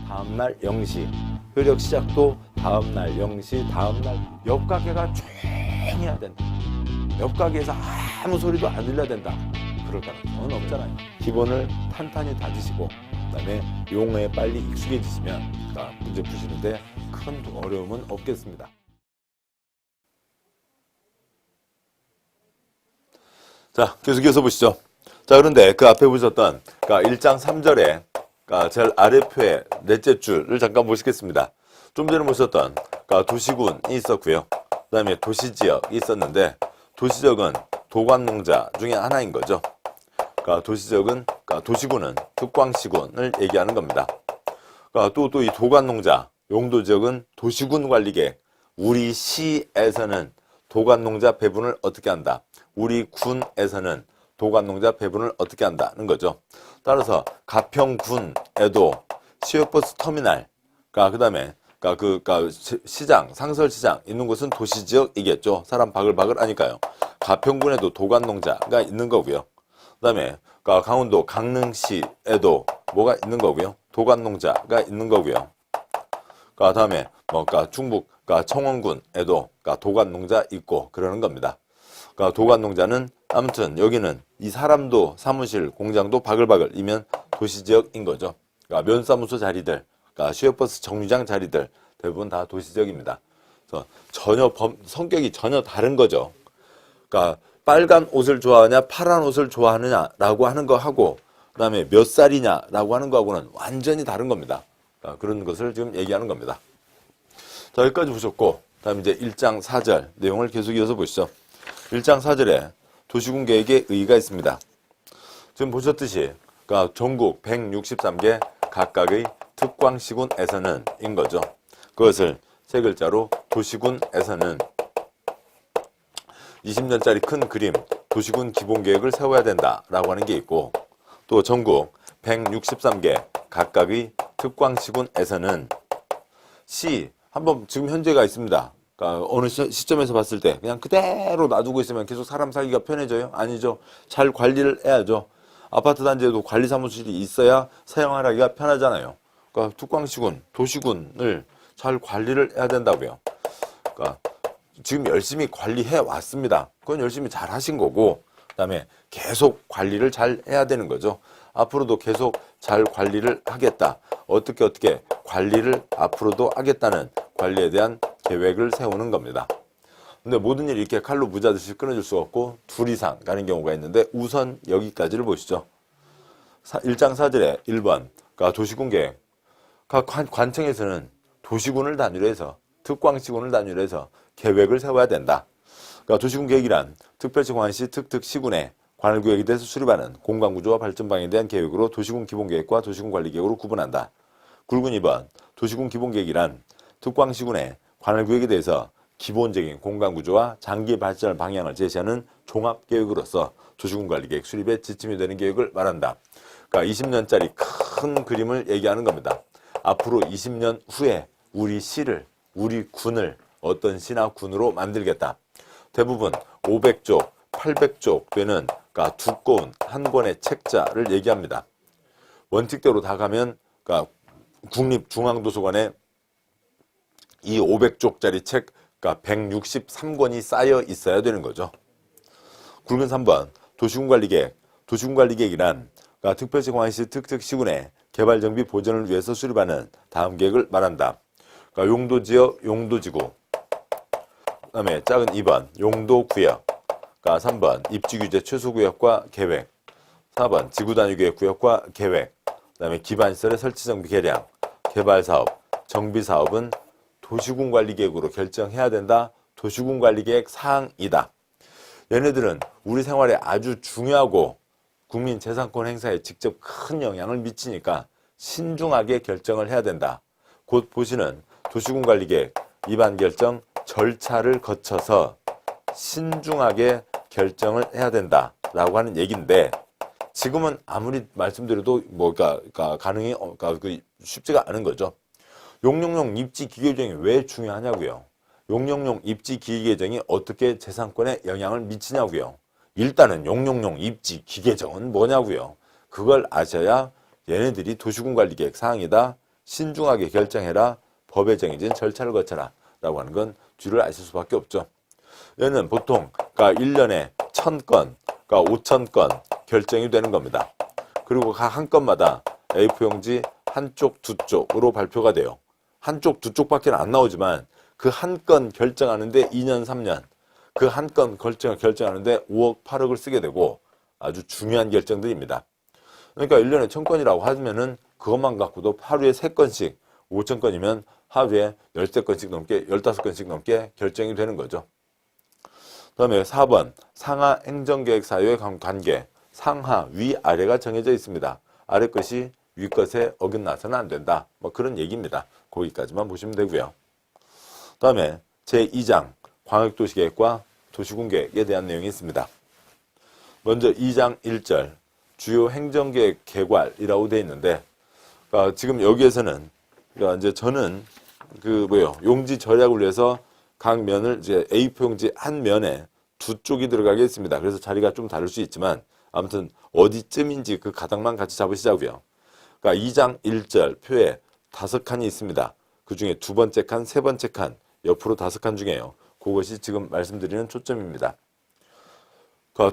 다음날 0시, 효력 시작도 다음날 0시, 다음날 옆 가게가 조용해야 된다. 옆 가게에서 아무 소리도 안 들려야 된다. 그럴 가능성은 없잖아요. 기본을 탄탄히 다지시고 그다음에 용어에 빨리 익숙해지시면 문제 푸시는데 큰 어려움은 없겠습니다. 자, 계속해서 보시죠. 자, 그런데 그 앞에 보셨던 1장 3절에 제일 아래 표의 넷째 줄을 잠깐 보시겠습니다. 좀 전에 보셨던 도시군이 있었고요. 그 다음에 도시지역이 있었는데 도시지역은 도관농자 중에 하나인 거죠. 도시지역은 도시군은 특광시군을 얘기하는 겁니다. 또 이 도관농자, 용도지역은 도시군 관리계획, 우리 시에서는 도관농자 배분을 어떻게 한다. 우리 군에서는 도관농자 배분을 어떻게 한다는 거죠. 따라서 가평군에도 시외버스 터미널, 그 다음에 시장, 상설시장 있는 곳은 도시지역이겠죠. 사람 바글바글 하니까요. 가평군에도 도관농자가 있는 거고요. 그 다음에 강원도 강릉시에도 뭐가 있는 거고요. 도관농자가 있는 거고요. 그 다음에 충북 청원군에도 도관농자 있고 그러는 겁니다. 도관농자는 아무튼 여기는 이 사람도 사무실, 공장도 바글바글이면 도시지역인 거죠. 면사무소 자리들, 시외버스 정류장 자리들 대부분 다 도시지역입니다. 그래서 전혀 성격이 전혀 다른 거죠. 빨간 옷을 좋아하냐, 파란 옷을 좋아하느냐라고 하는 거하고 그다음에 몇 살이냐라고 하는 거하고는 완전히 다른 겁니다. 그런 것을 지금 얘기하는 겁니다. 자, 여기까지 보셨고 다음 이제 1장 4절 내용을 계속 이어서 보시죠. 1장 4절에 도시군 계획의 의의가 있습니다. 지금 보셨듯이 전국 163개 각각의 특광시군에서는 인 거죠. 그것을 세 글자로 도시군에서는 20년짜리 큰 그림 도시군 기본계획을 세워야 된다라고 하는 게 있고 또 전국 163개 각각의 특광시군에서는 한번 지금 현재가 있습니다. 어느 시점에서 봤을 때 그냥 그대로 놔두고 있으면 계속 사람 살기가 편해져요? 아니죠. 잘 관리를 해야죠. 아파트 단지에도 관리사무실이 있어야 사용하기가 편하잖아요. 특광시군, 도시군을 잘 관리를 해야 된다고요. 지금 열심히 관리해 왔습니다. 그건 열심히 잘 하신 거고 그다음에 계속 관리를 잘 해야 되는 거죠. 앞으로도 계속 잘 관리를 하겠다. 어떻게 관리를 앞으로도 하겠다는 관리에 대한 계획을 세우는 겁니다. 근데 모든 일이 이렇게 칼로 무자듯이 끊어질 수가 없고 둘 이상 가는 경우가 있는데 우선 여기까지를 보시죠. 1장 4절에 1번 도시군 계획. 관청에서는 도시군을 단위로 해서 특광시군을 단위로 해서 계획을 세워야 된다. 도시군 계획이란 특별시공안시 특특시군의 관할구역에 대해서 수립하는 공간구조와 발전 방향에 대한 계획으로 도시군 기본계획과 도시군 관리계획으로 구분한다. 굵은 2번 도시군 기본계획이란 특광시군의 관할구역에 대해서 기본적인 공간구조와 장기 발전 방향을 제시하는 종합계획으로서 도시군 관리계획 수립에 지침이 되는 계획을 말한다. 20년짜리 큰 그림을 얘기하는 겁니다. 앞으로 20년 후에 우리 시를, 우리 군을 어떤 시나 군으로 만들겠다. 대부분 500쪽, 800쪽 되는 두꺼운 한 권의 책자를 얘기합니다. 원칙대로 다 가면 국립중앙도서관에 이 500쪽짜리 책 163권이 쌓여 있어야 되는 거죠. 굵은 3번 도시군관리계획. 도시군관리계획이란 특별시공안시 특특시군의 개발정비 보전을 위해서 수립하는 다음 계획을 말한다. 용도지역, 용도지구. 그 다음에 작은 2번 용도구역. 3번 입지규제 최소구역과 계획. 4번 지구단위계획구역과 계획. 그 다음에 기반시설의 설치정비 개량. 개발사업, 정비사업은 도시군관리계획으로 결정해야 된다. 도시군관리계획 사항이다. 얘네들은 우리 생활에 아주 중요하고 국민 재산권 행사에 직접 큰 영향을 미치니까 신중하게 결정을 해야 된다. 곧 보시는 도시군관리계획 위반 결정 절차를 거쳐서 신중하게 결정을 해야 된다라고 하는 얘기인데 지금은 아무리 말씀드려도 가능이 쉽지가 않은 거죠. 용역용 입지 기계정이 왜 중요하냐고요. 용역용 입지 기계정이 어떻게 재산권에 영향을 미치냐고요. 일단은 용역용 입지 기계정은 뭐냐고요. 그걸 아셔야 얘네들이 도시군관리계획 사항이다. 신중하게 결정해라. 법에 정해진 절차를 거쳐라. 라고 하는 건 줄을 아실 수밖에 없죠. 얘는 보통 1년에 1000건, 5000건 결정이 되는 겁니다. 그리고 각 한 건마다 A4용지 한쪽, 두 쪽으로 발표가 돼요. 한쪽, 두 쪽밖에 안 나오지만 그 한 건 결정하는데 2년, 3년, 그 한 건 결정하는데 5억, 8억을 쓰게 되고 아주 중요한 결정들입니다. 그러니까 1년에 1000건이라고 하면은 그것만 갖고도 하루에 3건씩, 5000건이면 하루에 13건씩 넘게, 15건씩 넘게 결정이 되는 거죠. 그 다음에 4번, 상하 행정계획 사유의 관계. 상하, 위, 아래가 정해져 있습니다. 아래 것이 위 것에 어긋나서는 안 된다. 뭐 그런 얘기입니다. 거기까지만 보시면 되고요. 그 다음에 제2장, 광역도시계획과 도시군계획에 대한 내용이 있습니다. 먼저 2장 1절, 주요 행정계획 개괄이라고 되어 있는데, 지금 여기에서는, 이제 저는 용지 절약을 위해서 각 면을 이제 A4 용지 한 면에 두 쪽이 들어가게 했습니다. 그래서 자리가 좀 다를 수 있지만 아무튼 어디쯤인지 그 가닥만 같이 잡으시자고요. 2장 1절 표에 5칸이 있습니다. 그 중에 두 번째 칸, 세 번째 칸, 옆으로 5칸 중에요. 그것이 지금 말씀드리는 초점입니다.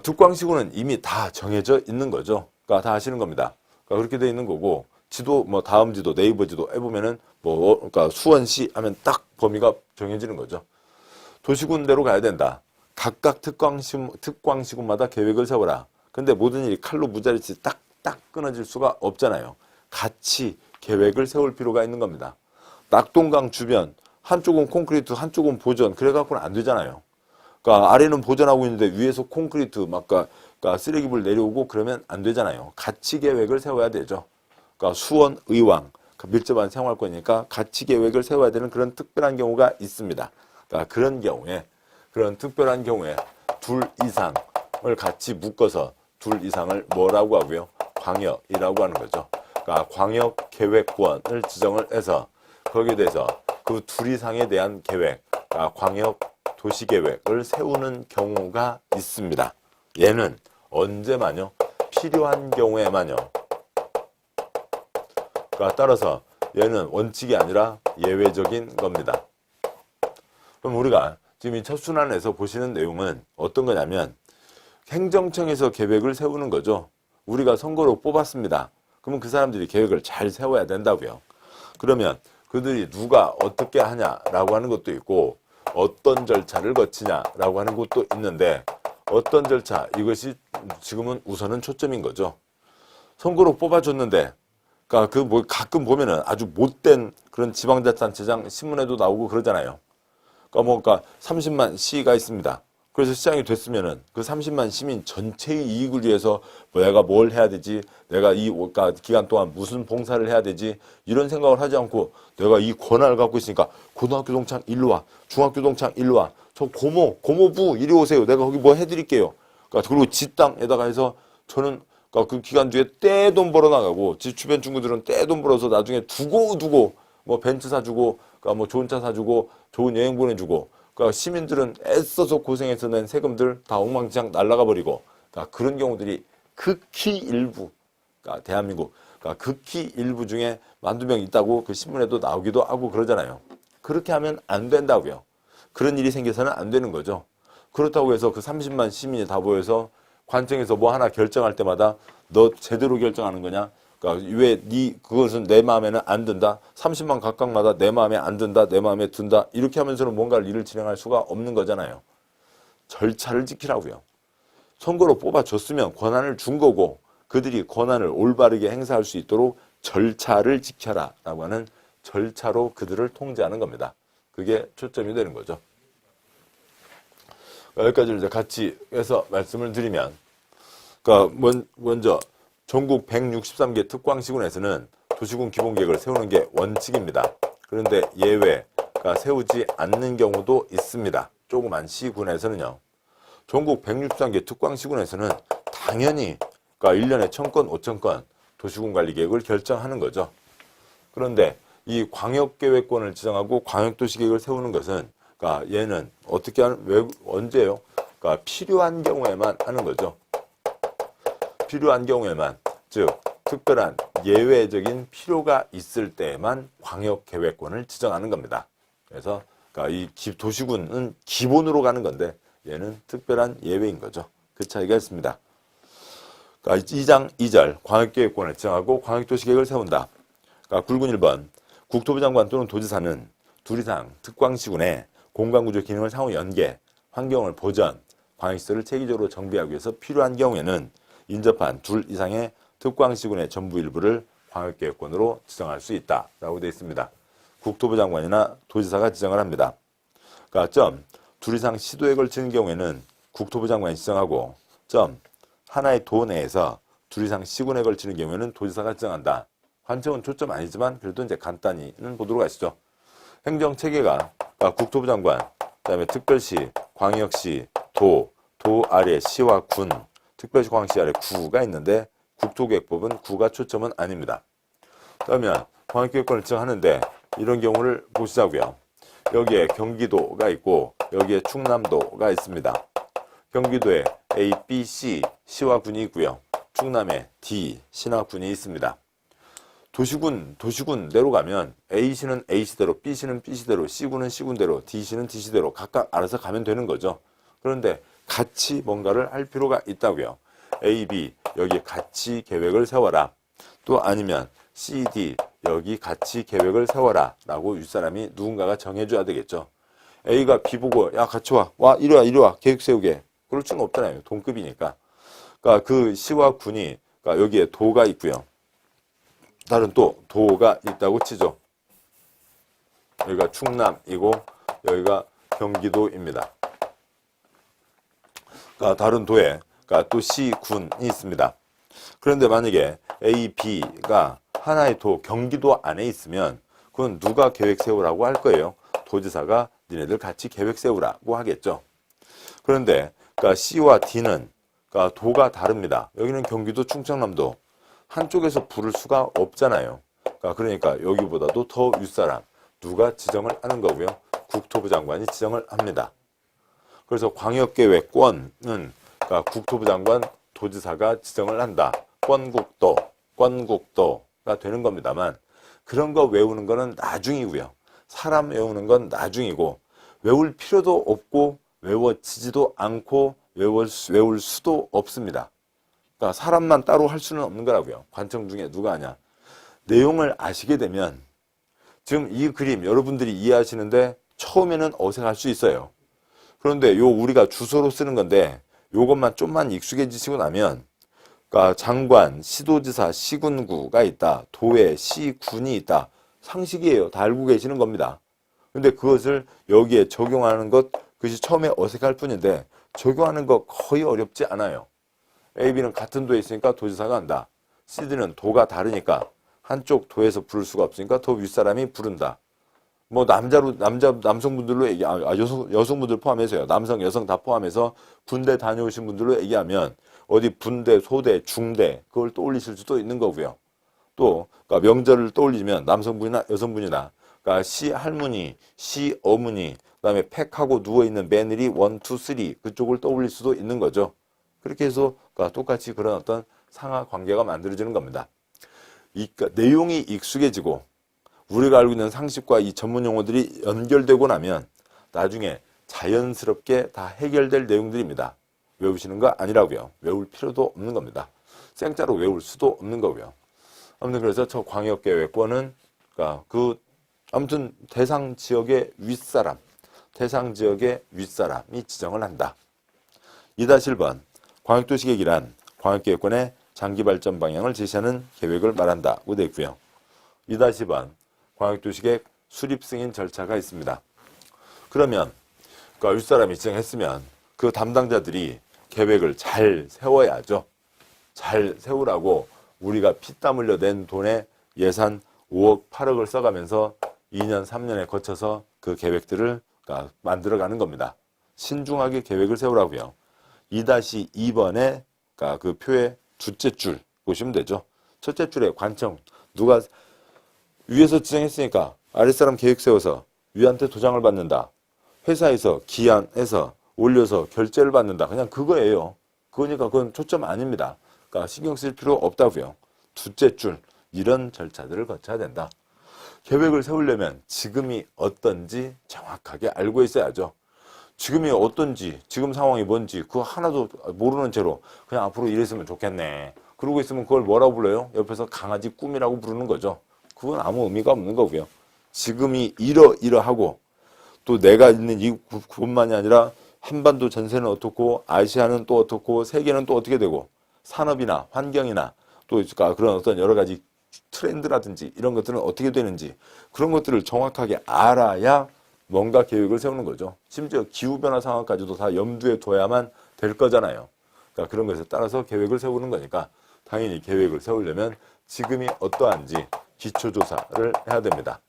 특광시구는 이미 다 정해져 있는 거죠. 다 아시는 겁니다. 그렇게 돼 있는 거고, 지도, 다음 지도, 네이버 지도 해보면은, 수원시 하면 딱 범위가 정해지는 거죠. 도시군대로 가야 된다. 각각 특광시군마다 계획을 세워라. 근데 모든 일이 칼로 무자르치 딱딱 끊어질 수가 없잖아요. 같이 계획을 세울 필요가 있는 겁니다. 낙동강 주변, 한쪽은 콘크리트, 한쪽은 보전, 그래갖고는 안 되잖아요. 아래는 보전하고 있는데 위에서 콘크리트, 쓰레기물 내려오고 그러면 안 되잖아요. 같이 계획을 세워야 되죠. 수원, 의왕, 밀접한 생활권이니까 같이 계획을 세워야 되는 그런 특별한 경우가 있습니다. 그런 특별한 경우에 둘 이상을 같이 묶어서 둘 이상을 뭐라고 하고요? 광역이라고 하는 거죠. 광역계획권을 지정을 해서 거기에 대해서 그 둘 이상에 대한 계획, 광역 도시계획을 세우는 경우가 있습니다. 얘는 언제만요? 필요한 경우에만요. 따라서 얘는 원칙이 아니라 예외적인 겁니다. 그럼 우리가 지금 이 첫 순환에서 보시는 내용은 어떤 거냐면 행정청에서 계획을 세우는 거죠. 우리가 선거로 뽑았습니다. 그러면 그 사람들이 계획을 잘 세워야 된다고요. 그러면 그들이 누가 어떻게 하냐라고 하는 것도 있고 어떤 절차를 거치냐라고 하는 것도 있는데 어떤 절차, 이것이 지금은 우선은 초점인 거죠. 선거로 뽑아줬는데 가끔 보면은 아주 못된 그런 지방자치단체장 신문에도 나오고 그러잖아요. 30만 시가 있습니다. 그래서 시장이 됐으면은 그 30만 시민 전체의 이익을 위해서 내가 뭘 해야 되지, 내가 이 기간 동안 무슨 봉사를 해야 되지, 이런 생각을 하지 않고 내가 이 권한을 갖고 있으니까 고등학교 동창 일로 와, 중학교 동창 일로 와, 저 고모부 이리 오세요, 내가 거기 뭐 해드릴게요. 그리고 지 땅에다가 해서 저는 그 기간 중에 떼돈 벌어 나가고, 지 주변 친구들은 떼돈 벌어서 나중에 두고 뭐 벤츠 사주고, 뭐 좋은 차 사주고, 좋은 여행 보내주고, 시민들은 애써서 고생해서 낸 세금들 다 엉망진창 날라가 버리고, 그런 경우들이 극히 일부, 대한민국, 극히 일부 중에 만두 명 있다고 그 신문에도 나오기도 하고 그러잖아요. 그렇게 하면 안 된다고요. 그런 일이 생겨서는 안 되는 거죠. 그렇다고 해서 그 30만 시민이 다 모여서 관청에서 뭐 하나 결정할 때마다 너 제대로 결정하는 거냐? 왜 그것은 내 마음에는 안 든다. 30만 각각마다 내 마음에 안 든다, 내 마음에 든다. 이렇게 하면서는 뭔가 일을 진행할 수가 없는 거잖아요. 절차를 지키라고요. 선거로 뽑아줬으면 권한을 준 거고 그들이 권한을 올바르게 행사할 수 있도록 절차를 지켜라라고 하는 절차로 그들을 통제하는 겁니다. 그게 초점이 되는 거죠. 여기까지를 이제 같이 해서 말씀을 드리면, 먼저 전국 163개 특광시군에서는 도시군 기본계획을 세우는 게 원칙입니다. 그런데 예외가 세우지 않는 경우도 있습니다. 조그만 시군에서는요. 전국 163개 특광시군에서는 당연히 1년에 1000건, 5000건 도시군 관리계획을 결정하는 거죠. 그런데 이 광역계획권을 지정하고 광역도시계획을 세우는 것은 얘는 어떻게 언제요? 필요한 경우에만 하는 거죠. 필요한 경우에만, 즉 특별한 예외적인 필요가 있을 때만 광역계획권을 지정하는 겁니다. 그래서 이 도시군은 기본으로 가는 건데 얘는 특별한 예외인 거죠. 그 차이가 있습니다. 2장 2절 광역계획권을 지정하고 광역도시계획을 세운다. 굵은 1번 국토부 장관 또는 도지사는 둘 이상 특광시군의 공간구조 기능을 상호 연계, 환경을 보전, 광역시설을 체계적으로 정비하기 위해서 필요한 경우에는 인접한 둘 이상의 특광시군의 전부 일부를 광역계획권으로 지정할 수 있다라고 되어 있습니다. 국토부 장관이나 도지사가 지정을 합니다. 둘 이상 시도에 걸치는 경우에는 국토부 장관이 지정하고 하나의 도 내에서 둘 이상 시군에 걸치는 경우에는 도지사가 지정한다. 관청은 초점 아니지만 그래도 이제 간단히는 보도록 하시죠. 행정체계가 국토부 장관, 그다음에 특별시, 광역시, 도 아래 시와 군, 특별시, 광역시 아래 구가 있는데 국토계획법은 구가 초점은 아닙니다. 그러면 광역계획권을 지정하는데 이런 경우를 보시자고요. 여기에 경기도가 있고 여기에 충남도가 있습니다. 경기도에 A, B, C, 시와 군이 있고요. 충남에 D, 시나 군이 있습니다. 도시군대로 가면 A시는 A시대로, B시는 B시대로, C군은 C군대로, D시는 D시대로 각각 알아서 가면 되는 거죠. 그런데 같이 뭔가를 할 필요가 있다고요. A, B 여기 같이 계획을 세워라. 또 아니면 C, D 여기 같이 계획을 세워라 라고 윗사람이 누군가가 정해줘야 되겠죠. A가 B 보고 야 같이 와 이리 와 계획 세우게. 그럴 수는 없잖아요. 동급이니까. 그 시와 군이 여기에 도가 있고요. 다른 또 도가 있다고 치죠. 여기가 충남이고 여기가 경기도입니다. 다른 도에 또 시, 군이 있습니다. 그런데 만약에 A, B가 하나의 도, 경기도 안에 있으면 그건 누가 계획 세우라고 할 거예요? 도지사가 니네들 같이 계획 세우라고 하겠죠. 그런데 C와 D는 도가 다릅니다. 여기는 경기도, 충청남도. 한쪽에서 부를 수가 없잖아요. 그러니까 여기보다도 더 윗사람 누가 지정을 하는 거고요. 국토부 장관이 지정을 합니다. 그래서 광역계획권은 국토부 장관, 도지사가 지정을 한다. 권국도가 되는 겁니다만 그런 거 외우는 거는 나중이고요. 사람 외우는 건 나중이고 외울 필요도 없고 외워지지도 않고 외울 수도 없습니다. 사람만 따로 할 수는 없는 거라고요. 관청 중에 누가 하냐. 내용을 아시게 되면 지금 이 그림 여러분들이 이해하시는데 처음에는 어색할 수 있어요. 그런데 우리가 주소로 쓰는 건데 요것만 좀만 익숙해지시고 나면 장관, 시도지사, 시군구가 있다. 도에 시군이 있다. 상식이에요. 다 알고 계시는 겁니다. 근데 그것을 여기에 적용하는 그것이 처음에 어색할 뿐인데 적용하는 거 거의 어렵지 않아요. A, B는 같은 도에 있으니까 도지사가 한다. C, D는 도가 다르니까 한쪽 도에서 부를 수가 없으니까 더 윗사람이 부른다. 남성분들로 여성분들 포함해서요. 남성, 여성 다 포함해서 군대 다녀오신 분들로 얘기하면 어디 분대, 소대, 중대 그걸 떠올리실 수도 있는 거고요. 또 명절을 떠올리면 남성분이나 여성분이나 시 할머니, 시 어머니, 그다음에 팩하고 누워있는 며느리 1, 2, 3 그쪽을 떠올릴 수도 있는 거죠. 그렇게 해서 똑같이 그런 어떤 상하 관계가 만들어지는 겁니다. 내용이 익숙해지고 우리가 알고 있는 상식과 이 전문 용어들이 연결되고 나면 나중에 자연스럽게 다 해결될 내용들입니다. 외우시는 거 아니라고요. 외울 필요도 없는 겁니다. 생짜로 외울 수도 없는 거고요. 아무튼 그래서 저 광역계획권은 아무튼 대상 지역의 윗사람이 지정을 한다. 2-1번 광역도시계획이란 광역계획권의 장기발전 방향을 제시하는 계획을 말한다고 되어 있고요. 2-2번 광역도시계획 수립승인 절차가 있습니다. 그러면 윗사람이 지정했으면 그 담당자들이 계획을 잘 세워야죠. 잘 세우라고 우리가 피땀 흘려 낸 돈에 예산 5억, 8억을 써가면서 2년, 3년에 거쳐서 그 계획들을 만들어가는 겁니다. 신중하게 계획을 세우라고요. 2-2번의 그 표의 둘째 줄 보시면 되죠. 첫째 줄에 관청, 누가 위에서 지정했으니까 아랫사람 계획 세워서 위한테 도장을 받는다. 회사에서 기한해서 올려서 결제를 받는다. 그냥 그거예요. 그거니까 그건 초점 아닙니다. 신경 쓸 필요 없다고요. 둘째 줄, 이런 절차들을 거쳐야 된다. 계획을 세우려면 지금이 어떤지 정확하게 알고 있어야죠. 지금이 어떤지, 지금 상황이 뭔지 그거 하나도 모르는 채로 그냥 앞으로 이랬으면 좋겠네. 그러고 있으면 그걸 뭐라고 불러요? 옆에서 강아지 꿈이라고 부르는 거죠. 그건 아무 의미가 없는 거고요. 지금이 이러하고 또 내가 있는 이곳만이 아니라 한반도 전세는 어떻고 아시아는 또 어떻고 세계는 또 어떻게 되고 산업이나 환경이나 또 그런 어떤 여러 가지 트렌드라든지 이런 것들은 어떻게 되는지 그런 것들을 정확하게 알아야 뭔가 계획을 세우는 거죠. 심지어 기후변화 상황까지도 다 염두에 둬야만 될 거잖아요. 그러니까 그런 것에 따라서 계획을 세우는 거니까 당연히 계획을 세우려면 지금이 어떠한지 기초조사를 해야 됩니다.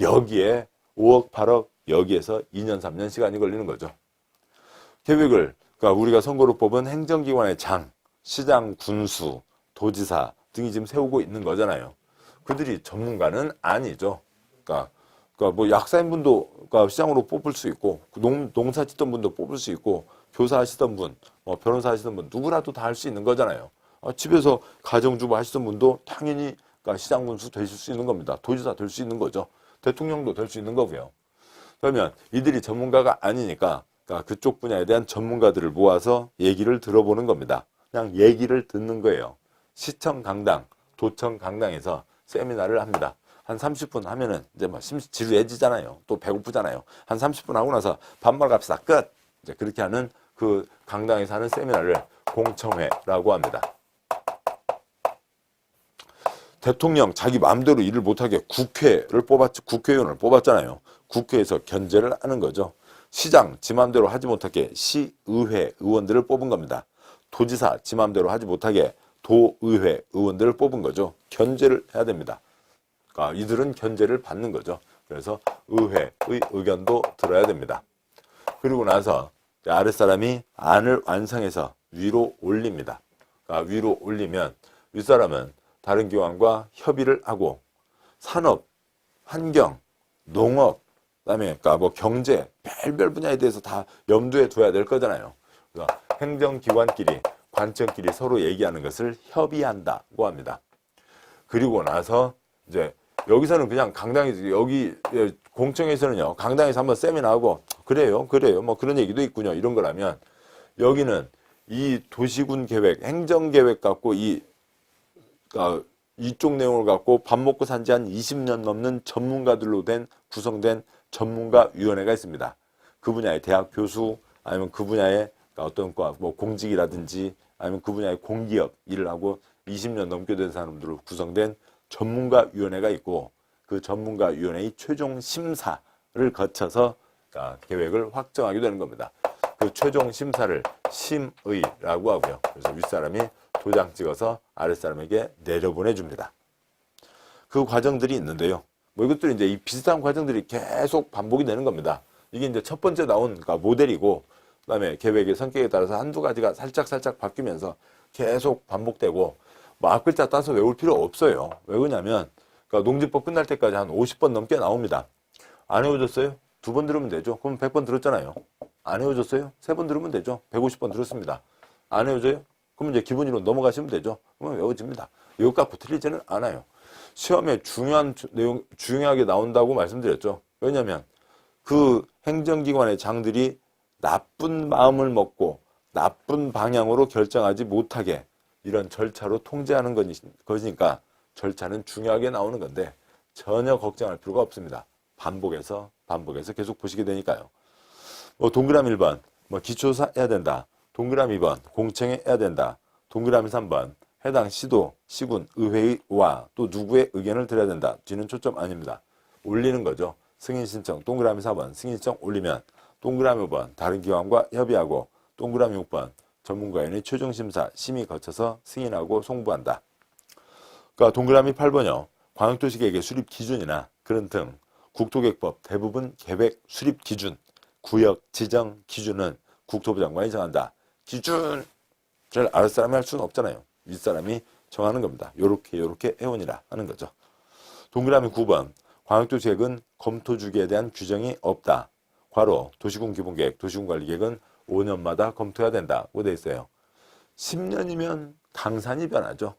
여기에 5억, 8억 여기에서 2년, 3년 시간이 걸리는 거죠. 계획을 그러니까 우리가 선거로 뽑은 행정기관의 장, 시장, 군수, 도지사 등이 지금 세우고 있는 거잖아요. 그들이 전문가는 아니죠. 그러니까 뭐 약사인분도 그러니까 시장으로 뽑을 수 있고 농사 짓던 분도 뽑을 수 있고 교사 하시던 분, 변호사 하시던 분 누구라도 다 할 수 있는 거잖아요. 집에서 가정주부 하시던 분도 당연히 그러니까 시장 군수 되실 수 있는 겁니다. 도지사 될 수 있는 거죠. 대통령도 될 수 있는 거고요. 그러면 이들이 전문가가 아니니까 그러니까 그쪽 분야에 대한 전문가들을 모아서 얘기를 들어보는 겁니다. 그냥 얘기를 듣는 거예요. 시청 강당, 도청 강당에서 세미나를 합니다. 한 30분 하면은 이제 막 지루해지잖아요. 또 배고프잖아요. 한 30분 하고 나서 밥 먹으러 갑시다. 끝! 이제 그렇게 하는 그 강당에서 하는 세미나를 공청회라고 합니다. 대통령 자기 마음대로 일을 못하게 국회의원을 뽑았잖아요. 국회에서 견제를 하는 거죠. 시장 지 마음대로 하지 못하게 시의회 의원들을 뽑은 겁니다. 도지사 지 마음대로 하지 못하게 도의회 의원들을 뽑은 거죠. 견제를 해야 됩니다. 그러니까 이들은 견제를 받는 거죠. 그래서 의회의 의견도 들어야 됩니다. 그리고 나서 아랫사람이 안을 완성해서 위로 올립니다. 그러니까 위로 올리면 윗사람은 다른 기관과 협의를 하고 산업, 환경, 농업, 그다음에 그러니까 뭐 경제, 별별 분야에 대해서 다 염두에 둬야 될 거잖아요. 그래서 행정기관끼리, 관청끼리 서로 얘기하는 것을 협의한다고 합니다. 그리고 나서 이제 여기서는 그냥 강당에서 여기 공청회에서는요 강당에서 한번 세미나하고 그래요 뭐 그런 얘기도 있군요 이런 거라면 여기는 이 도시군 계획, 행정 계획 갖고 이쪽 내용을 갖고 밥 먹고 산 지 한 20년 넘는 전문가들로 구성된 전문가위원회가 있습니다. 그 분야의 대학 교수 아니면 그 분야의 어떤 뭐 공직이라든지 아니면 그 분야의 공기업 일을 하고 20년 넘게 된 사람들로 구성된 전문가위원회가 있고 그 전문가위원회의 최종 심사를 거쳐서 계획을 확정하게 되는 겁니다. 그 최종 심사를 심의라고 하고요. 그래서 윗사람이 도장 찍어서 아랫사람에게 내려보내줍니다. 그 과정들이 있는데요. 뭐 이것들이 이제 이 비슷한 과정들이 계속 반복이 되는 겁니다. 이게 이제 첫 번째 나온 모델이고 그다음에 계획의 성격에 따라서 한두 가지가 살짝 바뀌면서 계속 반복되고 뭐 앞글자 따서 외울 필요 없어요. 왜 그러냐면 그러니까 농지법 끝날 때까지 한 50번 넘게 나옵니다. 안 외워졌어요? 2번 들으면 되죠. 그럼 100번 들었잖아요. 안 외워졌어요? 3번 들으면 되죠. 150번 들었습니다. 안 외워져요? 그러면 이제 기본으로 넘어가시면 되죠. 그러면 외워집니다. 이것 갖고 틀리지는 않아요. 시험에 중요한 내용, 중요하게 나온다고 말씀드렸죠. 왜냐면 그 행정기관의 장들이 나쁜 마음을 먹고 나쁜 방향으로 결정하지 못하게 이런 절차로 통제하는 것이니까 절차는 중요하게 나오는 건데 전혀 걱정할 필요가 없습니다. 반복해서 계속 보시게 되니까요. 뭐 동그라미 1번 뭐 기초사 해야 된다. 동그라미 2번 공청회 해야 된다. 동그라미 3번 해당 시도, 시군, 의회와 또 누구의 의견을 들어야 된다. 뒤는 초점 아닙니다. 올리는 거죠. 승인 신청 동그라미 4번 승인 신청 올리면 동그라미 5번 다른 기관과 협의하고 동그라미 6번 전문가위원회 최종심사 심의 거쳐서 승인하고 송부한다. 그러니까 동그라미 8번요. 광역도시계획의 수립 기준이나 그런 등 국토계획법 대부분 계획 수립 기준, 구역 지정 기준은 국토부 장관이 정한다. 기준을 아랫사람이 할 수는 없잖아요. 윗사람이 정하는 겁니다. 요렇게 해오니라 하는 거죠. 동그라미 9번 광역도시계획은 검토주기에 대한 규정이 없다. 괄호 도시군 기본계획, 도시군 관리계획은 5년마다 검토해야 된다고 돼 있어요. 10년이면 강산이 변하죠.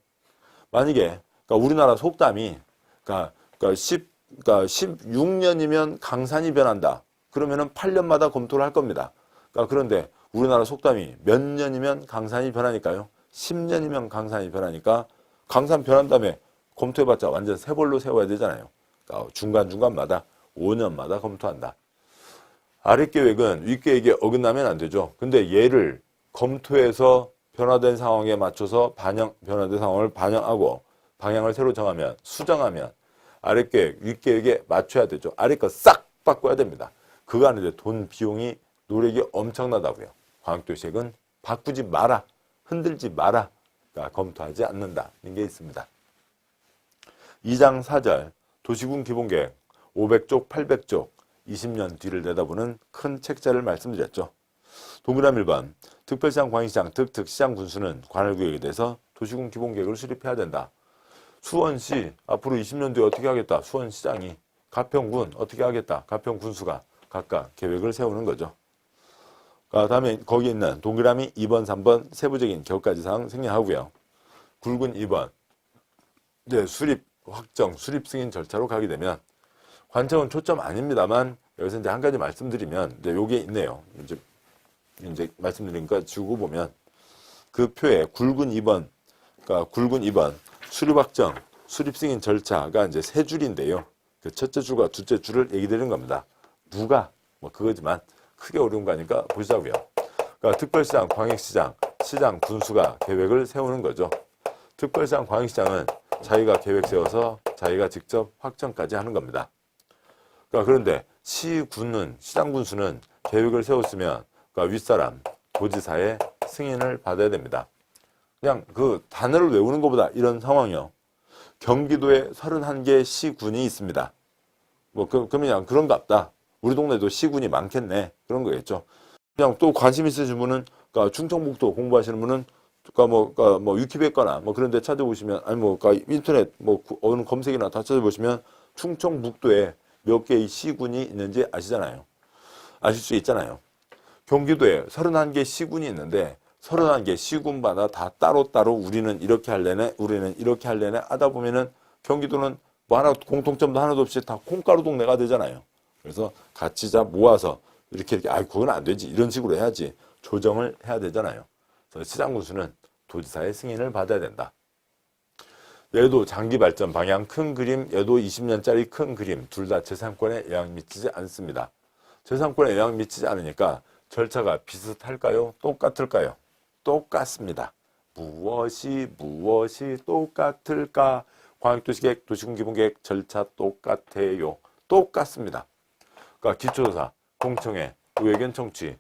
만약에 그러니까 우리나라 속담이 그러니까 16년이면 강산이 변한다. 그러면은 8년마다 검토를 할 겁니다. 그러니까 그런데 우리나라 속담이 몇 년이면 강산이 변하니까요. 10년이면 강산이 변하니까 강산 변한 다음에 검토해봤자 완전 새벌로 세워야 되잖아요. 그러니까 중간중간마다 5년마다 검토한다. 아랫계획은 윗계획에 어긋나면 안 되죠. 근데 얘를 검토해서 변화된 상황에 맞춰서 변화된 상황을 반영하고 방향을 새로 정하면, 수정하면 아랫계획, 윗계획에 맞춰야 되죠. 아래 거 싹 바꿔야 됩니다. 그거 하는데 돈, 비용이, 노력이 엄청나다고요. 광역도시계획은 바꾸지 마라, 흔들지 마라, 그러니까 검토하지 않는다는 게 있습니다. 2장 4절 도시군 기본계획 500쪽, 800쪽 20년 뒤를 내다보는 큰 책자를 말씀드렸죠. 동그라미 1번 특별시장, 광역시장, 시장 군수는 관할구역에 대해서 도시군 기본계획을 수립해야 된다. 수원시 앞으로 20년 뒤에 어떻게 하겠다. 수원시장이 가평군 어떻게 하겠다. 가평군수가 각각 계획을 세우는 거죠. 다음에 거기 있는 동그라미 2번, 3번 세부적인 격가지 사항 생략하고요. 굵은 2번 수립 확정, 수립 승인 절차로 가게 되면 관청은 초점 아닙니다만 여기서 이제 한 가지 말씀드리면 이제 요게 있네요. 이제 말씀드리니까 지우고 보면 그 표에 굵은 2번, 그러니까 굵은 2번 수립 확정, 수립 승인 절차가 이제 세 줄인데요. 그 첫째 줄과 둘째 줄을 얘기 드리는 겁니다. 누가 뭐 그거지만 크게 어려운 거니까 보시자고요. 그러니까 특별시장, 광역시장, 시장, 군수가 계획을 세우는 거죠. 특별시장, 광역시장은 자기가 계획 세워서 자기가 직접 확정까지 하는 겁니다. 그런데 시군은, 시장, 군수는 계획을 세웠으면 윗사람, 도지사의 승인을 받아야 됩니다. 그냥 그 단어를 외우는 것보다 이런 상황이요. 경기도에 31개 시군이 있습니다. 그러면 그런갑다. 우리 동네도 시군이 많겠네. 그런 거겠죠. 그냥 또 관심 있으신 분은, 충청북도 공부하시는 분은, 위키백과나 그런 데 찾아보시면, 인터넷, 어느 검색이나 다 찾아보시면, 충청북도에 몇 개의 시군이 있는지 아시잖아요. 아실 수 있잖아요. 경기도에 31개 시군이 있는데, 31개 시군마다 다 따로따로 우리는 이렇게 할래네, 우리는 이렇게 할래네 하다 보면은 경기도는 공통점도 하나도 없이 다 콩가루 동네가 되잖아요. 그래서 같이 모아서 이렇게 그건 안 되지. 이런 식으로 해야지. 조정을 해야 되잖아요. 그래서 시장 군수는 도지사의 승인을 받아야 된다. 얘도 장기 발전 방향 큰 그림, 얘도 20년짜리 큰 그림, 둘 다 재산권에 영향 미치지 않습니다. 재산권에 영향 미치지 않으니까 절차가 비슷할까요? 똑같을까요? 똑같습니다. 무엇이 똑같을까? 광역도시계획, 도시군기본계획 절차 똑같아요. 똑같습니다. 기초조사, 공청회, 의견 청취,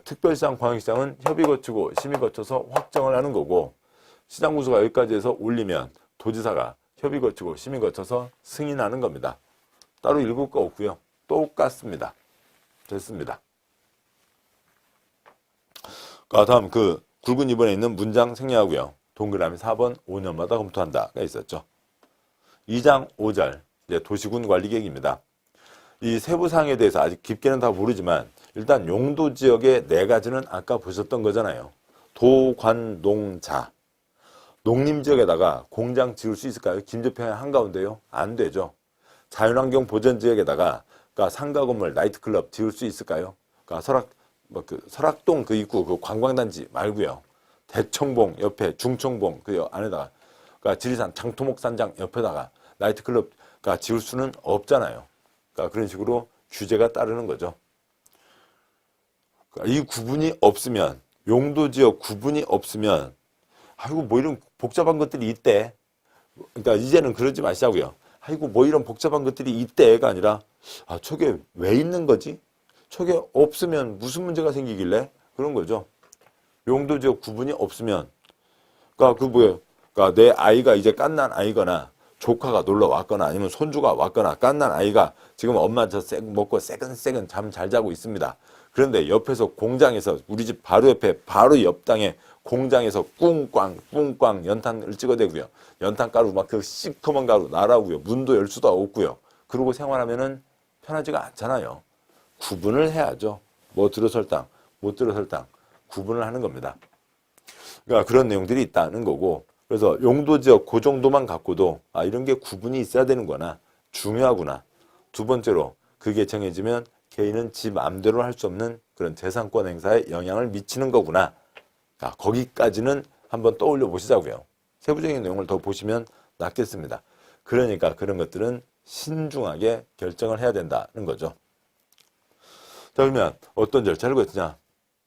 특별시장, 광역시장은 협의 거치고 심의 거쳐서 확정을 하는 거고, 시장군수가 여기까지 해서 올리면 도지사가 협의 거치고 심의 거쳐서 승인하는 겁니다. 따로 읽을 거 없고요. 똑같습니다. 됐습니다. 다음 굵은 2번에 있는 문장 생략하고요. 동그라미 4번 5년마다 검토한다가 있었죠. 2장 5절 이제 도시군 관리계획입니다. 이 세부사항에 대해서 아직 깊게는 다 모르지만 일단 용도 지역의 4가지는 아까 보셨던 거잖아요. 도관농자. 농림지역에다가 공장 지을 수 있을까요? 김제평야 한가운데요? 안 되죠. 자연환경 보전지역에다가 상가 건물, 나이트클럽 지을 수 있을까요? 설악동 입구 관광단지 말고요. 대청봉 옆에 중청봉 안에다가 지리산 장토목산장 옆에다가 나이트클럽 지을 수는 없잖아요. 그런 식으로 규제가 따르는 거죠. 이 구분이 없으면, 용도지역 구분이 없으면 이런 복잡한 것들이 있대. 이제는 그러지 마시자고요. 이런 복잡한 것들이 있대가 아니라 저게 왜 있는 거지? 저게 없으면 무슨 문제가 생기길래? 그런 거죠. 용도지역 구분이 없으면 내 아이가 이제 갓난 아이거나 조카가 놀러 왔거나 아니면 손주가 왔거나 갓난 아이가 지금 엄마 먹고 새근새근 잠 잘 자고 있습니다. 그런데 옆에서 공장에서 우리 집 바로 옆에 바로 옆 땅에 공장에서 꿍꽝 연탄을 찍어대고요. 연탄가루 그 시커먼 가루 날아오고요. 문도 열 수도 없고요. 그러고 생활하면은 편하지가 않잖아요. 구분을 해야죠. 들어설 땅, 못 들어설 땅 구분을 하는 겁니다. 그런 내용들이 있다는 거고, 그래서 용도지역 그 정도만 갖고도 이런 게 구분이 있어야 되는구나. 중요하구나. 두 번째로 그게 정해지면 개인은 지 마음대로 할 수 없는 그런 재산권 행사에 영향을 미치는 거구나. 거기까지는 한번 떠올려 보시자고요. 세부적인 내용을 더 보시면 낫겠습니다. 그러니까 그런 것들은 신중하게 결정을 해야 된다는 거죠. 자, 그러면 어떤 절차를 거치냐.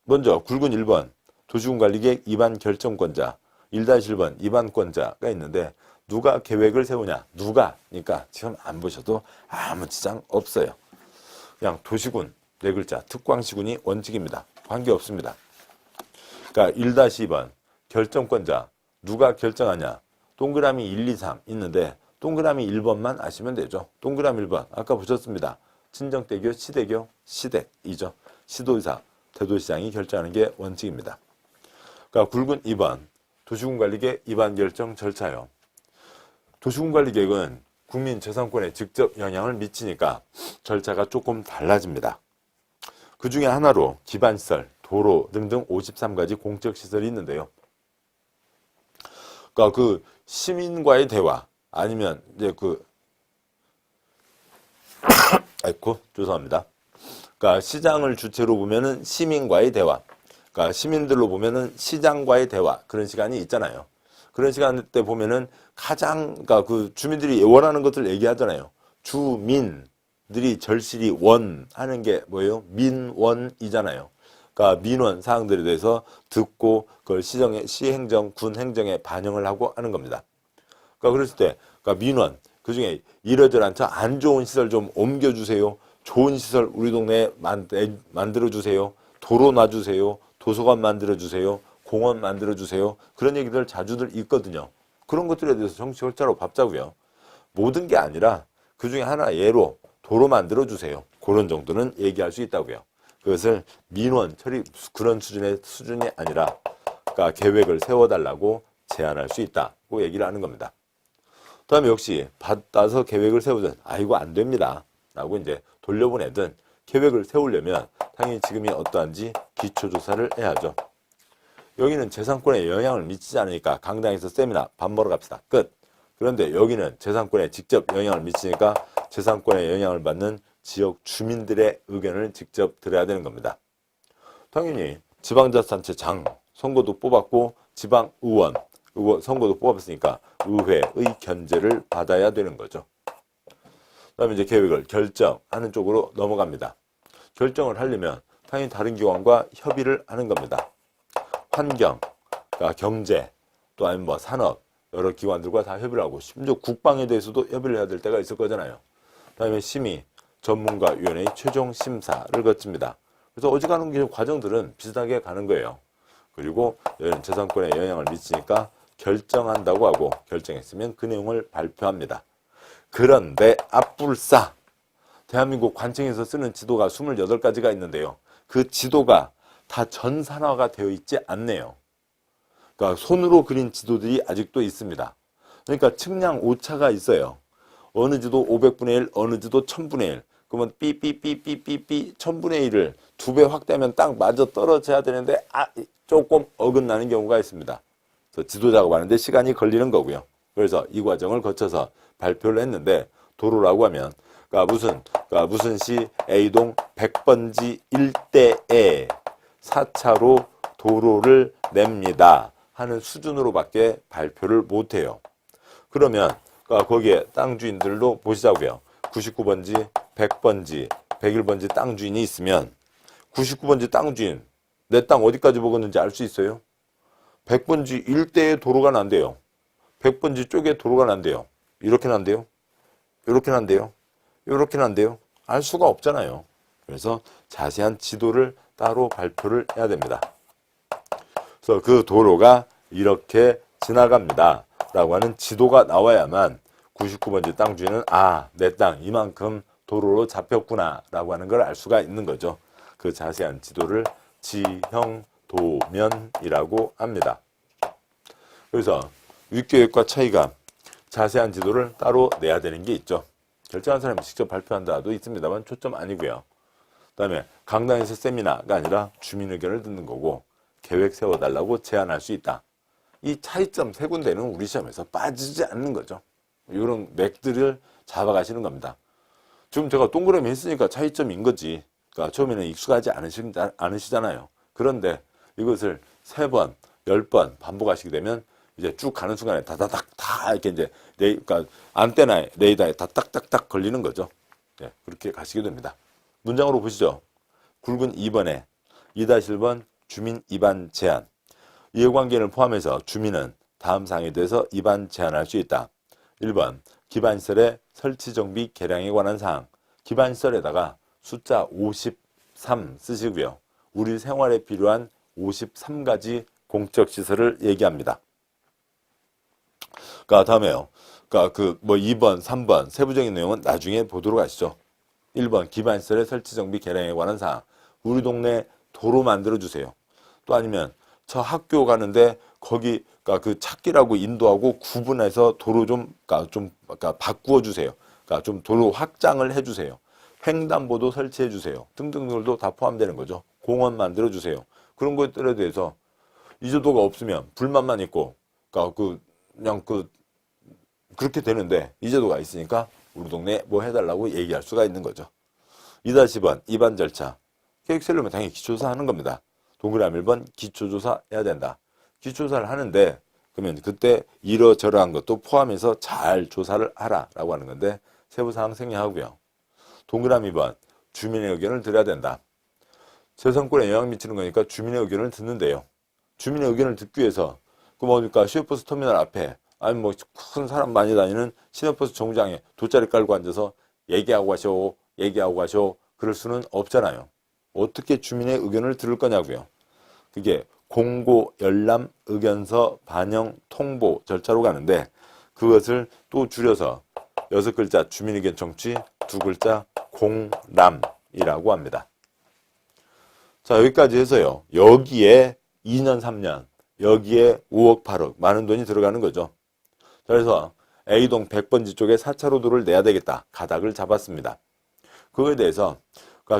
먼저 굵은 1번 도시군관리계획 위반 결정권자, 1-1번 위반권자가 있는데 누가 계획을 세우냐. 누가? 그러니까 지금 안 보셔도 아무 지장 없어요. 그냥 도시군, 네 글자, 특광시군이 원칙입니다. 관계없습니다. 그러니까 1-2번 결정권자, 누가 결정하냐. 동그라미 1, 2, 3 있는데 동그라미 1번만 아시면 되죠. 동그라미 1번 아까 보셨습니다. 친정대교, 시대교, 시댁이죠. 시도의사, 대도시장이 결정하는 게 원칙입니다. 그러니까 굵은 2번 도시군관리계획 위반 결정 절차요. 도시군관리계획은 국민재산권에 직접 영향을 미치니까 절차가 조금 달라집니다. 그 중에 하나로 기반시설, 도로 등등 53가지 공적시설이 있는데요. 그러니까 그 시민과의 대화 아니면 이제 아이고 죄송합니다. 그러니까 시장을 주체로 보면은 시민과의 대화, 그러니까 시민들로 보면은 시장과의 대화 그런 시간이 있잖아요. 그런 시간 때 보면은 가장 그러니까 그 주민들이 원하는 것들 얘기하잖아요. 주민들이 절실히 원하는 게 뭐예요? 민원이잖아요. 그러니까 민원 사항들에 대해서 듣고 그걸 시행정, 군행정에 반영을 하고 하는 겁니다. 그러니까 그랬을 때 그러니까 민원 그중에 이러저러한 안 좋은 시설 좀 옮겨주세요. 좋은 시설 우리 동네에 만들어주세요. 도로 놔주세요. 도서관 만들어주세요. 공원 만들어주세요. 그런 얘기들 자주들 있거든요. 그런 것들에 대해서 정치 절차로 밟자고요. 모든 게 아니라 그중에 하나 예로 도로 만들어주세요. 그런 정도는 얘기할 수 있다고요. 그것을 민원 처리 그런 수준이 아니라 그러니까 계획을 세워달라고 제안할 수 있다고 얘기를 하는 겁니다. 그다음에 역시 받아서 계획을 세우든 이거 안 됩니다 라고 이제 돌려보내든 계획을 세우려면 당연히 지금이 어떠한지 기초조사를 해야죠. 여기는 재산권에 영향을 미치지 않으니까 강당에서 세미나 밥 먹으러 갑시다. 끝. 그런데 여기는 재산권에 직접 영향을 미치니까 재산권에 영향을 받는 지역 주민들의 의견을 직접 들어야 되는 겁니다. 당연히 지방자치단체장 선거도 뽑았고 지방의원 선거도 뽑았으니까 의회의 견제를 받아야 되는 거죠. 그다음에 이제 계획을 결정하는 쪽으로 넘어갑니다. 결정을 하려면 당연히 다른 기관과 협의를 하는 겁니다. 환경, 그러니까 경제, 또 아니면 뭐 산업 여러 기관들과 다 협의를 하고 심지어 국방에 대해서도 협의를 해야 될 때가 있을 거잖아요. 그다음에 심의, 전문가위원회의 최종 심사를 거칩니다. 그래서 어지간한 과정들은 비슷하게 가는 거예요. 그리고 재산권에 영향을 미치니까 결정한다고 하고 결정했으면 그 내용을 발표합니다. 그런데 앞불싸 대한민국 관청에서 쓰는 지도가 28가지가 있는데요. 그 지도가 다 전산화가 되어 있지 않네요. 그러니까 손으로 그린 지도들이 아직도 있습니다. 그러니까 측량 오차가 있어요. 어느 지도 500분의 1, 어느 지도 1000분의 1. 그러면 삐삐삐삐삐삐 1000분의 1을 2배 확대하면 딱 맞아 떨어져야 되는데 조금 어긋나는 경우가 있습니다. 그래서 지도 작업하는데 시간이 걸리는 거고요. 그래서 이 과정을 거쳐서 발표를 했는데 도로라고 하면 그러니까 무슨 시 A동 100번지 일대에 4차로 도로를 냅니다 하는 수준으로밖에 발표를 못해요. 그러면 거기에 땅 주인들도 보시자고요. 99번지, 100번지, 101번지 땅 주인이 있으면 99번지 땅 주인 내 땅 어디까지 먹었는지 알 수 있어요? 100번지 일대에 도로가 난대요. 100번지 쪽에 도로가 난대요. 이렇게 난대요. 이렇게 난대요. 이렇게 난대요. 알 수가 없잖아요. 그래서 자세한 지도를 따로 발표를 해야 됩니다. 그래서 그 도로가 이렇게 지나갑니다 라고 하는 지도가 나와야만 99번지 땅 주인은 내 땅 이만큼 도로로 잡혔구나 라고 하는 걸 알 수가 있는 거죠. 그 자세한 지도를 지형도면이라고 합니다. 그래서 윗계획과 차이가 자세한 지도를 따로 내야 되는 게 있죠. 결정한 사람이 직접 발표한다도 있습니다만 초점 아니고요. 그 다음에 강당에서 세미나가 아니라 주민 의견을 듣는 거고 계획 세워달라고 제안할 수 있다. 이 차이점 세 군데는 우리 시험에서 빠지지 않는 거죠. 이런 맥들을 잡아가시는 겁니다. 지금 제가 동그라미 했으니까 차이점인 거지. 그러니까 처음에는 익숙하지 않으시잖아요. 그런데 이것을 3번, 10번 반복하시게 되면 이제 쭉 가는 순간에 다다닥 다 이렇게 이제 그러니까 안테나에 레이더에 다 딱딱딱 걸리는 거죠. 네, 그렇게 가시게 됩니다. 문장으로 보시죠. 굵은 2번에 2-1번 주민 입안 제한. 이해관계를 포함해서 주민은 다음 사항에 대해서 입안 제한할 수 있다. 1번 기반시설의 설치 정비 개량에 관한 사항. 기반시설에다가 숫자 53 쓰시고요. 우리 생활에 필요한 53가지 공적시설을 얘기합니다. 다음에요. 2번, 3번 세부적인 내용은 나중에 보도록 하시죠. 1번 기반시설의 설치 정비 개량에 관한 사항. 우리 동네 도로 만들어 주세요. 또 아니면 저 학교 가는데 거기 그 찾기라고 인도하고 구분해서 도로 좀 바꾸어 주세요. 좀 도로 확장을 해 주세요. 횡단보도 설치해 주세요. 등등들도 다 포함되는 거죠. 공원 만들어 주세요. 그런 것들에 대해서 이제도가 없으면 불만만 있고 그렇게 되는데 이제도가 있으니까 우리 동네에 뭐 해달라고 얘기할 수가 있는 거죠. 2-번 입안 절차. 계획 세우려면 당연히 기초조사 하는 겁니다. 동그라미 1번 기초조사 해야 된다. 기초조사를 하는데 그러면 그때 이러저러한 것도 포함해서 잘 조사를 하라라고 하는 건데 세부사항 생략하고요. 동그라미 2번 주민의 의견을 들어야 된다. 재선권에 영향 미치는 거니까 주민의 의견을 듣는데요. 주민의 의견을 듣기 위해서 시외버스 터미널 앞에 아니면 큰 사람 많이 다니는 시내버스 정류장에 돗자리 깔고 앉아서 얘기하고 가셔 그럴 수는 없잖아요. 어떻게 주민의 의견을 들을 거냐고요. 그게 공고, 열람, 의견서, 반영, 통보 절차로 가는데 그것을 또 줄여서 6글자 주민의견 청취, 2글자 공람이라고 합니다. 자, 여기까지 해서요. 여기에 2년, 3년, 여기에 5억, 8억 많은 돈이 들어가는 거죠. 그래서 A동 100번지 쪽에 4차로 도를 내야 되겠다. 가닥을 잡았습니다. 그거에 대해서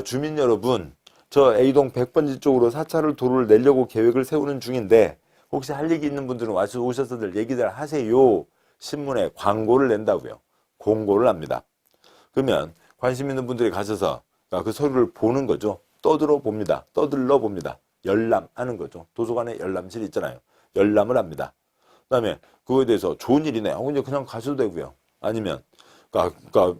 주민 여러분, 저 A동 100번지 쪽으로 4차로 도를 내려고 계획을 세우는 중인데 혹시 할 얘기 있는 분들은 오셔서들 얘기들 하세요. 신문에 광고를 낸다고요. 공고를 합니다. 그러면 관심 있는 분들이 가셔서 그 서류를 보는 거죠. 떠들러 봅니다. 열람하는 거죠. 도서관에 열람실 있잖아요. 열람을 합니다. 그 다음에 그거에 대해서 좋은 일이네. 이제 그냥 가셔도 되고요. 아니면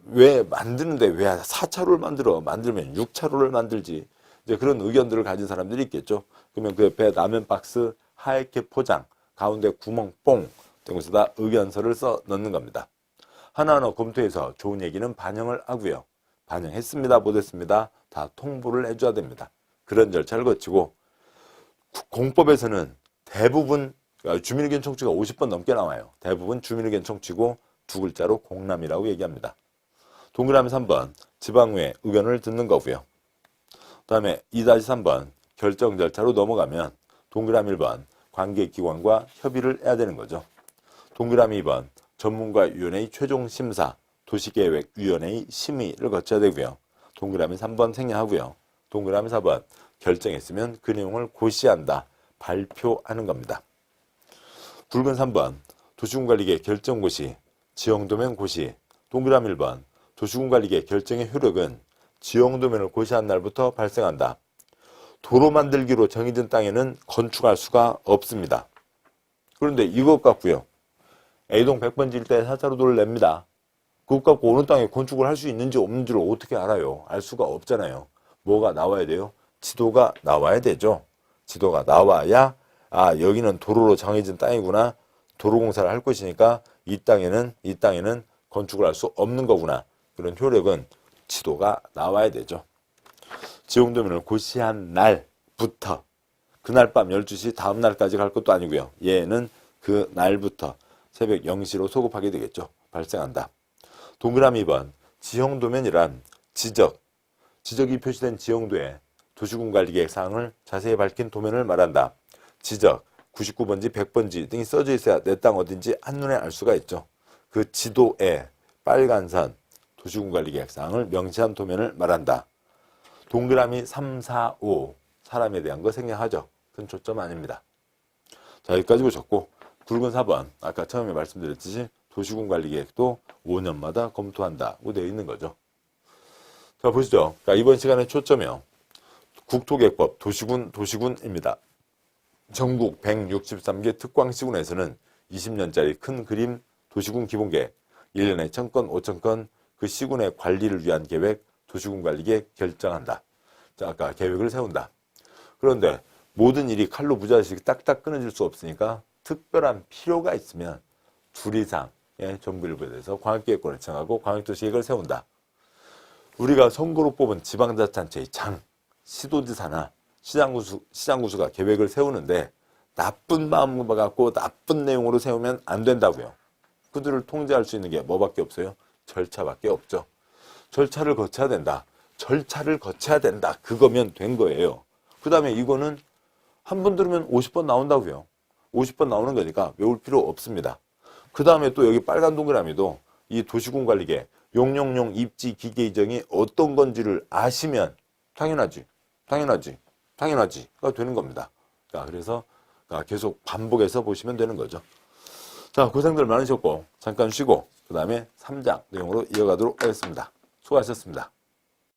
왜 만드는데 왜 4차로를 만들면 6차로를 만들지. 이제 그런 의견들을 가진 사람들이 있겠죠. 그러면 그 옆에 라면 박스 하얗게 포장, 가운데 구멍 뽕 된 곳에다 의견서를 써 넣는 겁니다. 하나하나 검토해서 좋은 얘기는 반영을 하고요. 반영했습니다, 못했습니다. 다 통보를 해줘야 됩니다. 그런 절차를 거치고 공법에서는 대부분 주민의견 청취가 50번 넘게 나와요. 대부분 주민의견 청취고 2글자로 공람이라고 얘기합니다. 동그라미 3번 지방의회 의견을 듣는 거고요. 그 다음에 2-3번 결정 절차로 넘어가면 동그라미 1번 관계기관과 협의를 해야 되는 거죠. 동그라미 2번 전문가위원회의 최종 심사, 도시계획위원회의 심의를 거쳐야 되고요. 동그라미 3번 생략하고요. 동그라미 4번 결정했으면 그 내용을 고시한다, 발표하는 겁니다. 굵은 3번 도시군관리계 결정고시, 지형도면 고시. 동그라미 1번 도시군관리계 결정의 효력은 지형도면을 고시한 날부터 발생한다. 도로 만들기로 정해진 땅에는 건축할 수가 없습니다. 그런데 이것 갖고요. A동 100번지 일대에 4차로 도를 냅니다. 그것 갖고 어느 땅에 건축을 할 수 있는지 없는지를 어떻게 알아요? 알 수가 없잖아요. 뭐가 나와야 돼요? 지도가 나와야 되죠. 지도가 나와야 여기는 도로로 정해진 땅이구나. 도로공사를 할 것이니까 이 땅에는 건축을 할 수 없는 거구나. 그런 효력은 지도가 나와야 되죠. 지형도면을 고시한 날부터 그날 밤 12시 다음 날까지 갈 것도 아니고요. 얘는 그 날부터 새벽 0시로 소급하게 되겠죠. 발생한다. 동그라미 2번 지형도면이란 지적이 표시된 지형도에 도시군관리계획 사항을 자세히 밝힌 도면을 말한다. 지적, 99번지, 100번지 등이 써져 있어야 내 땅 어딘지 한눈에 알 수가 있죠. 그 지도에 빨간 선, 도시군관리계획 사항을 명시한 도면을 말한다. 동그라미 3, 4, 5 사람에 대한 거 생략하죠. 큰 초점 아닙니다. 자, 여기까지 보셨고 굵은 4번, 아까 처음에 말씀드렸듯이 도시군 관리 계획도 5년마다 검토한다고 되어 있는 거죠. 자, 보시죠. 자, 이번 시간의 초점이요. 국토계획법 도시군입니다. 전국 163개 특광시군에서는 20년짜리 큰 그림 도시군 기본계획, 1년에 1000건, 5000건 그 시군의 관리를 위한 계획, 도시군 관리계획 결정한다. 자, 아까 계획을 세운다. 그런데 모든 일이 칼로 무자식 딱딱 끊어질 수 없으니까 특별한 필요가 있으면 둘 이상의 정부일부에 대해서 광역계획권을 청하고 광역도시계획을 세운다. 우리가 선거로 뽑은 지방자치단체의 장, 시도지사나 시장구수가 계획을 세우는데 나쁜 마음을 갖고 나쁜 내용으로 세우면 안 된다고요. 그들을 통제할 수 있는 게 뭐밖에 없어요? 절차밖에 없죠. 절차를 거쳐야 된다. 절차를 거쳐야 된다. 그거면 된 거예요. 그 다음에 이거는 한 번 들으면 50번 나온다고요. 50번 나오는 거니까 외울 필요 없습니다. 그 다음에 또 여기 빨간 동그라미도 이 도시군 관리계 용용용 입지 기계 이정이 어떤 건지를 아시면 당연하지가 되는 겁니다. 자, 그래서 계속 반복해서 보시면 되는 거죠. 자, 고생들 많으셨고 잠깐 쉬고 그 다음에 3장 내용으로 이어가도록 하겠습니다. 수고하셨습니다.